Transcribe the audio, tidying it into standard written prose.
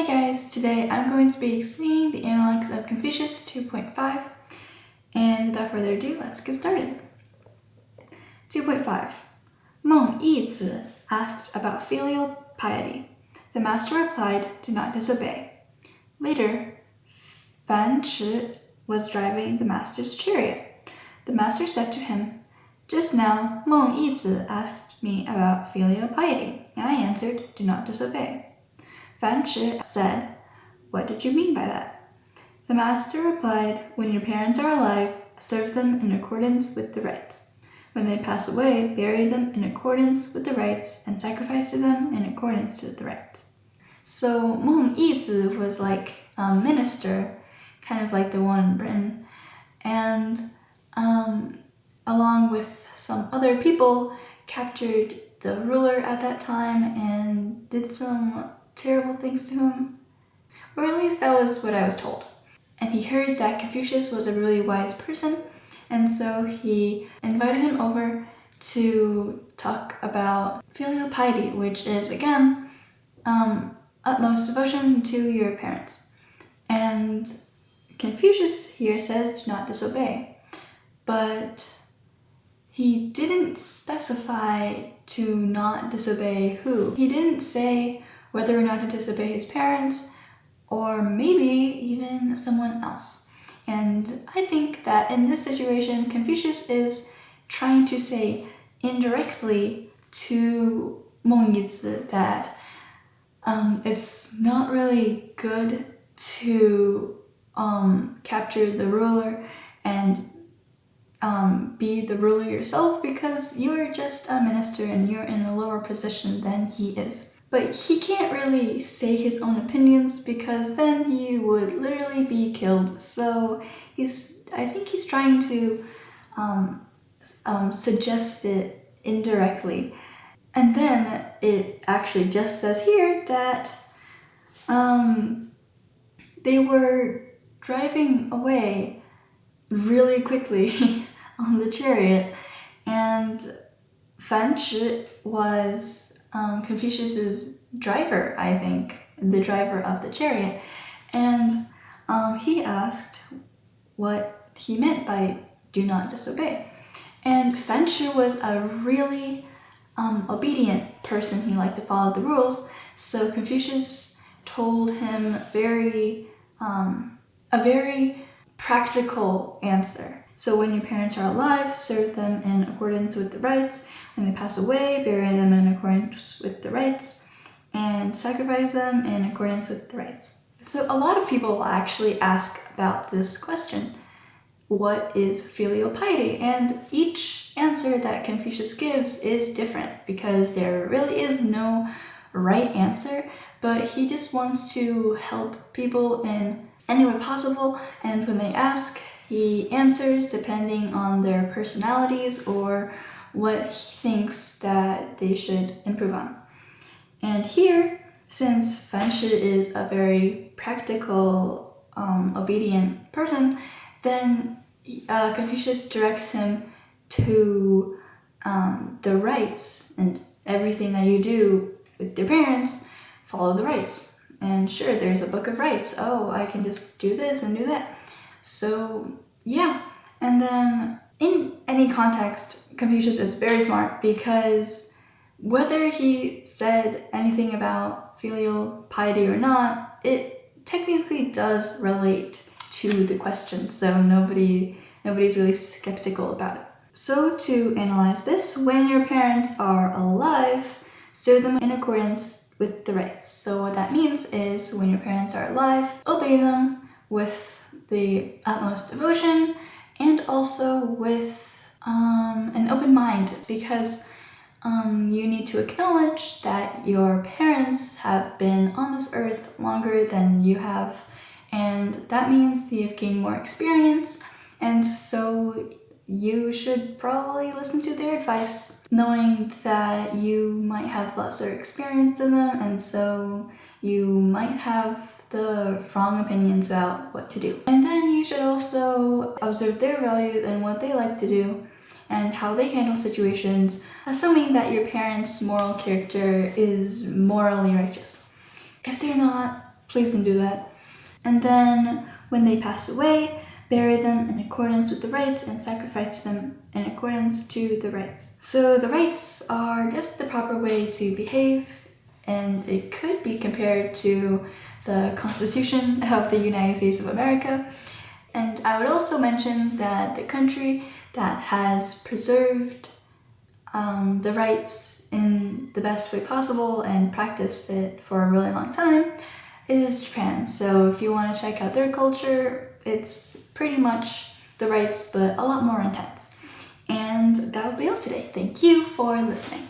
guys, today I'm going to be explaining the Analects of Confucius 2.5, and without further ado, let's get started. 2.5. Meng Yizi asked about filial piety. The master replied, "Do not disobey." Later, Fan Chi was driving the master's chariot. The master said to him, "Just now, Meng Yizi asked me about filial piety, and I answered, 'Do not disobey.'" Fan Chi said, "What did you mean by that?" The master replied, "When your parents are alive, serve them in accordance with the rites. When they pass away, bury them in accordance with the rites and sacrifice to them in accordance with the rites." So Meng Yizi was like a minister, kind of like the one in Britain, and along with some other people, captured the ruler at that time and did some terrible things to him. Or at least that was what I was told. And he heard that Confucius was a really wise person, and so he invited him over to talk about filial piety, which is, again, utmost devotion to your parents. And Confucius here says, "Do not disobey." But he didn't specify to not disobey who. He didn't say whether or not to disobey his parents, or maybe even someone else. And I think that in this situation, Confucius is trying to say indirectly to Meng Yizi that it's not really good to capture the ruler and be the ruler yourself, because you're just a minister and you're in a lower position than he is. But he can't really say his own opinions, because then he would literally be killed. So I think he's trying to suggest it indirectly. And then it actually just says here that they were driving away really quickly on the chariot, and Fan Chi was Confucius's driver, I think, the driver of the chariot, and he asked what he meant by "do not disobey." And Fan Chi was a really obedient person. He liked to follow the rules, so Confucius told him a very practical answer. So when your parents are alive, serve them in accordance with the rites. When they pass away, bury them in accordance with the rites, and sacrifice them in accordance with the rites. So a lot of people actually ask about this question: what is filial piety? And each answer that Confucius gives is different, because there really is no right answer, but he just wants to help people in any way possible, and when they ask, he answers depending on their personalities or what he thinks that they should improve on. And here, since Fan Chi is a very practical, obedient person, then Confucius directs him to the rites, and everything that you do with your parents, follow the rites. And sure, there's a book of rites. Oh, I can just do this and do that. So yeah, and then in any context, Confucius is very smart, because whether he said anything about filial piety or not, it technically does relate to the question, so nobody's really skeptical about it. So to analyze this, when your parents are alive, serve them in accordance with the rites. So what that means is, when your parents are alive, obey them with the utmost devotion, and also with an open mind, because you need to acknowledge that your parents have been on this earth longer than you have, and that means you've gained more experience, and so you should probably listen to their advice, knowing that you might have lesser experience than them, and so you might have the wrong opinions about what to do. And then you should also observe their values and what they like to do, and how they handle situations, assuming that your parents' moral character is morally righteous. If they're not, please don't do that. And then when they pass away, bury them in accordance with the rites and sacrifice them in accordance to the rites. So the rites are just the proper way to behave, and it could be compared to the Constitution of the United States of America. And I would also mention that the country that has preserved the rites in the best way possible and practiced it for a really long time is Japan. So if you want to check out their culture, it's pretty much the rites, but a lot more intense. And that will be all today. Thank you for listening.